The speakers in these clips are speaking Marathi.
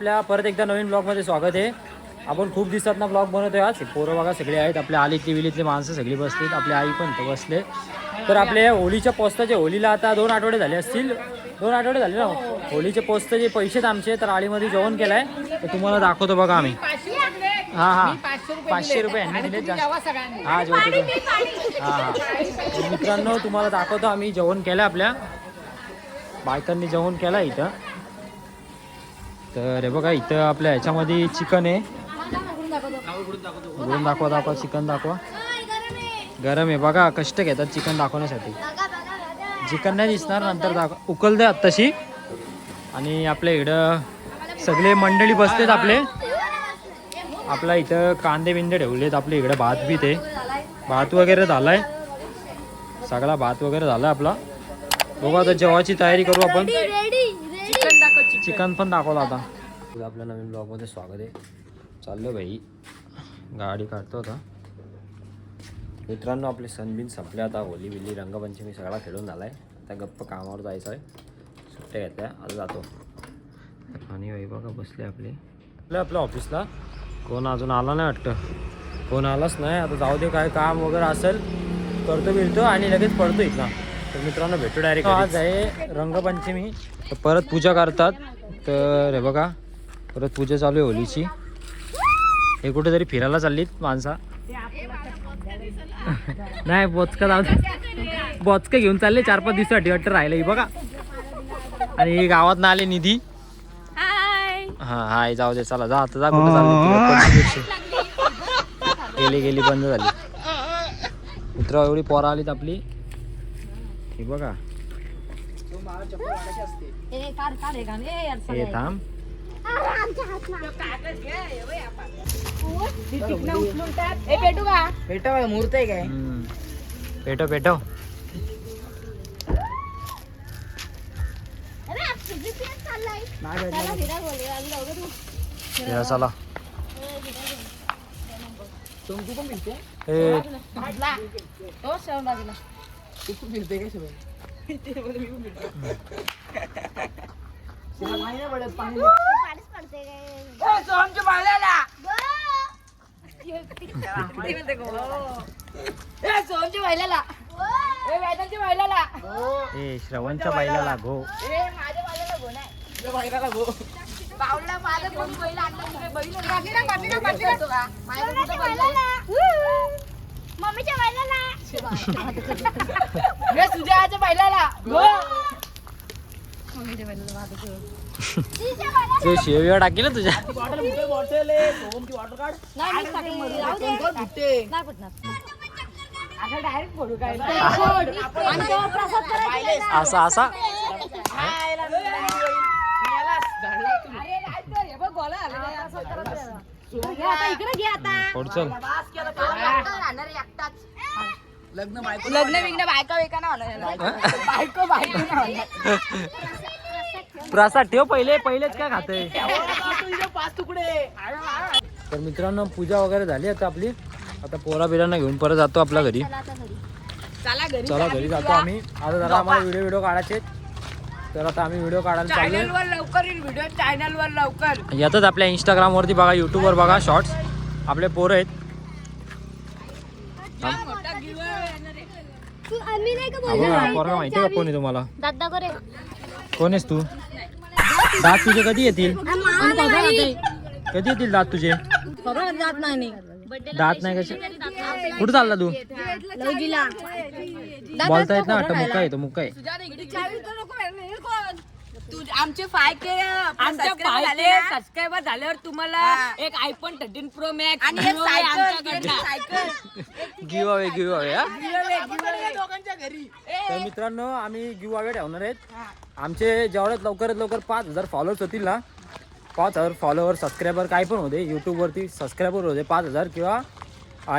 आपल्या परत एकदा नवीन ब्लॉगमध्ये स्वागत आहे. आपण खूप दिवसातना ब्लॉग बनवतोय. आज पोरं बघा सगळे आहेत, आपल्या आलीतली विलीतले माणसं सगळी बसलीत, आपली आई पण तर बसले. तर आपल्या होलीच्या पोस्टाचे होलीला आता 2 आठवडे झाले असतील. 2 आठवडे झाले ना होलीचे पोस्टचे पैसे आमचे. तर आळीमध्ये जेवण केलंय तर तुम्हाला दाखवतो बघा आम्ही. हां 500 रुपये यांनी दिले जास्त. हां जेवतो हां मित्रांनो तुम्हाला दाखवतो आम्ही जेवण केलं आपल्या बायकांनी जेवण केलं इथं. तर हे बघा इथं आपल्या ह्याच्यामध्ये चिकन आहे. उघडून दाखवा चिकन दाखवा. गरम आहे बघा, कष्ट घेतात चिकन दाखवण्यासाठी. चिकन नाही दिसणार नंतर उकलते आत्ताशी. आणि आपल्या इकडं सगळे मंडळी बसतेत आपले. आपला इथं कांदे बिंदे ठेवलेत. आपल्या इकडं भात बीत आहे, भात वगैरे झालाय, सगळा भात वगैरे झाला आपला. बघू आता जेवायची तयारी करू आपण. चिकन पण दाखवलं आता. आपल्या नवीन ब्लॉगमध्ये स्वागत आहे. चाललो भाई, गाडी काढतो आता. मित्रांनो आपले सणबिन संपले आता. होली बिली रंगपंचमी सगळा खेळून झाला आहे. आता गप्प कामावर जायचं आहे. सुट्ट्या घेतल्या आता जातो. आणि भाई बघा बसले आपल्या ऑफिसला. कोण अजून आला नाही वाटतं. कोण आलाच नाही. आता जाऊ दे, काय काम वगैरे असेल करतो बिरतो आणि लगेच पडतो इथला. तर मित्रांनो भेटू डायरेक्ट. आज आहे रंगपंचमी, तर परत पूजा करतात. तर हे बघा परत पूजा चालू आहे होलीची. हे कुठेतरी फिरायला चाललीत माणसा. नाही बोचका घेऊन चालले 4-5 दिवसासाठी वाटतं राहिलं बघा. आणि गावात ना आले निधी. हां हाय जाऊ दे चला जा आता जा. कुठं चालले गेली बंद झाली. मित्र एवढी पोरं आलीत आपली. हे बघा हे थांब. मुहूर्त आहे काय? पेटव चला. श्रवणच्या बाईला गो. मम्मीच्या बायला तुझ्या बायला ते शेव टाकी ना तुझ्या. असा लग्न बिग्न बायका प्रसाद ठेव पहिलेच काय खातंय. तर मित्रांनो पूजा वगैरे झाली आता आपली. आता पोरा बिरांना घेऊन परत जातो आपल्या घरी. चला घरी जातो आम्ही. आता जरा आम्हाला व्हिडिओ काढायचे. तर आता आम्ही व्हिडिओ काढायला चॅनलवर लवकर येईल व्हिडिओ. चॅनलवर लवकर येतात आपल्या इंस्टाग्रामवरती बघा, यूट्यूबवर बघा शॉर्ट्स. आपले पोरं आहेत. पोरगा माहिती का कोण आहे तुम्हाला? कोण आहेस तू? दात तुझे कधी येतील? कधी येतील दात तुझे? दात नाही कसे? कुठं चालला तू? बोलता येत ना वाटतं. मुक्का येतो मुक्का आहे. आमचे 5K सबस्क्रायबर झाल्यावर तुम्हाला एक iPhone 13 Pro Max आणि एक सायकल गिव अवे दोघांच्या घरी. तर मित्रांनो आम्ही गिव अवे ठेवणार आहेत. आमचे जेवढ्यात लवकर 5,000 फॉलोअर्स होतील ना, 5,000 फॉलोअर सबस्क्रायबर काय पण होते. यूट्यूबवरती सबस्क्रायबर होते 5,000 किंवा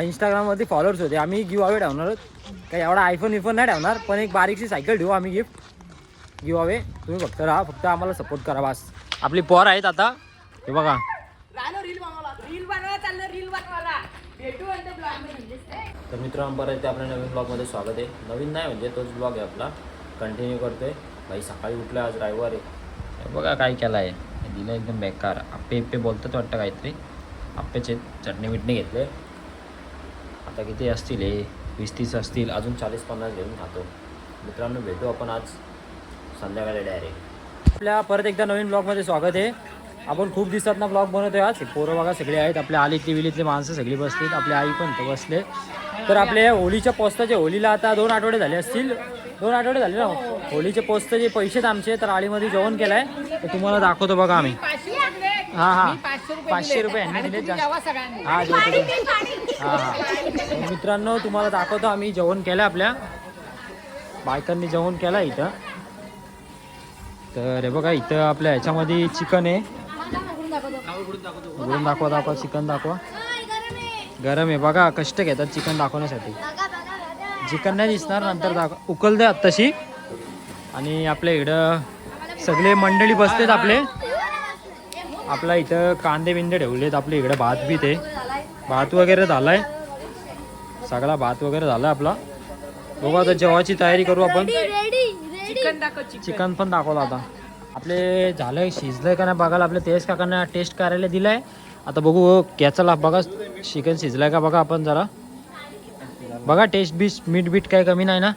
इंस्टाग्रामवरती फॉलोअर्स होते. आम्ही गिव अवे ठेवणार आहोत. काही एवढा आयफोन नाही ठेवणार, पण एक बारीकशी सायकल ठेवू आम्ही गिफ्ट गिव अवे. तुम्ही फक्त राहा, फक्त आम्हाला सपोर्ट करा बस. आपली पोर आहेत आता हे बघा. तर मित्रांनो परत आपल्या नवीन ब्लॉगमध्ये स्वागत आहे. नवीन नाही म्हणजे तोच ब्लॉग आहे आपला, कंटिन्यू करतोय. भाई सकाळी उठलं, आज रविवार आहे. बघा काय केलं आहे. दिलं एकदम बेकार. आप्पे बोलतात वाटतं काहीतरी. आप्प्याचे चटणी बिटणी घेतले. आता किती असतील हे 20-30 असतील, अजून 40-50 घेऊन खातो. मित्रांनो भेटू आपण आज संध्याकाळी डायरेक्ट. आपल्या परत एकदा नवीन ब्लॉगमध्ये स्वागत आहे. आपण खूप दिवसातनं ब्लॉग बनवतोय आज. पोरं बघा सगळे आहेत, आपल्या आलीतली विलीतली माणसं सगळी बसलीत, आपली आई पण इथं बसले. तर आपल्या होळीच्या पोस्ताचे, होळीला आता 2 आठवडे झाले असतील, 2 आठवडे झाले ना. होळीचे पोस्ताचे पैसे आहेत आमचे. तर आळीमध्ये जेवण केलं आहे, तर तुम्हाला दाखवतो बघा आम्ही. हां 500 रुपये यांनी दिले जास्त. हां हां मित्रांनो तुम्हाला दाखवतो आम्ही जेवण केलं, आपल्या बायकांनी जेवण केलं इथं. तर हे बघा इथं आपल्या ह्याच्यामध्ये चिकन आहे. उघडून दाखवा चिकन दाखवा. गरम आहे बघा, कष्ट घेतात चिकन दाखवण्यासाठी. चिकन नाही दिसणार, नंतर उकल द्या तशी. आणि आपल्या इकडं सगळे मंडळी बसतेत आपले. आपला इथं कांदे बिंदे ठेवलेत, आपल्या इकडं भात बीत आहे. भात वगैरे झालाय, सगळा भात वगैरे झाला आपला. बघू आता जेवायची तयारी करू आपण. चिकन पण दाखवलं आता. आपले झालंय, शिजलंय का नाही बघायला आपल्या तेज काकांना टेस्ट करायला दिलाय. आता बघू कॅचला बघा चिकन शिजलाय का बघा आपण जरा. बघा टेस्ट बीस मीठ बीट काय कमी नाही ना.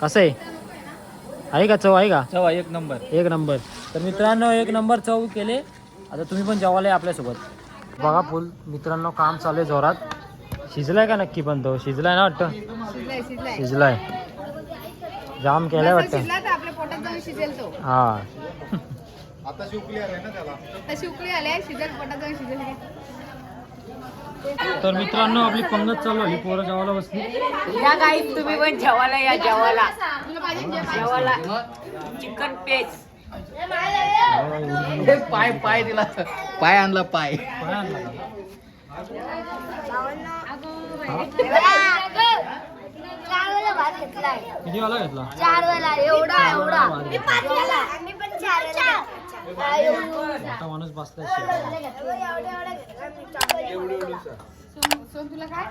कसं आहे का, चव आहे का? चव एक नंबर. एक नंबर. तर मित्रांनो 1 नंबर चव केले. आता तुम्ही पण जेवायला आपल्यासोबत. बघा फुल मित्रांनो काम चालू आहे जोरात. शिजलाय का नक्की? पण तो शिजलाय ना वाटतं. शिजलाय जाम केलाय वाटतं. आपल्या पोटात जाऊन शिजेल तो. हा आता शिवक्लिअर आहे ना त्याला. तशी उकळी आले, शिजेल पोटात जाऊन शिजेल. तर मित्रांनो आपली पंगत चालू आहे, पोरं जेवायला बसली. या गाईस तुम्ही पण जेवायला या. जेवायला चिकन पेस्ट. पाय दिला, पाय आणला, पाय. किती वाला घेतला? 4 वेळा एवढा. मी 5 वेळा. मी पण 4 वेळा. मोठा माणूस बसलाय. तुला काय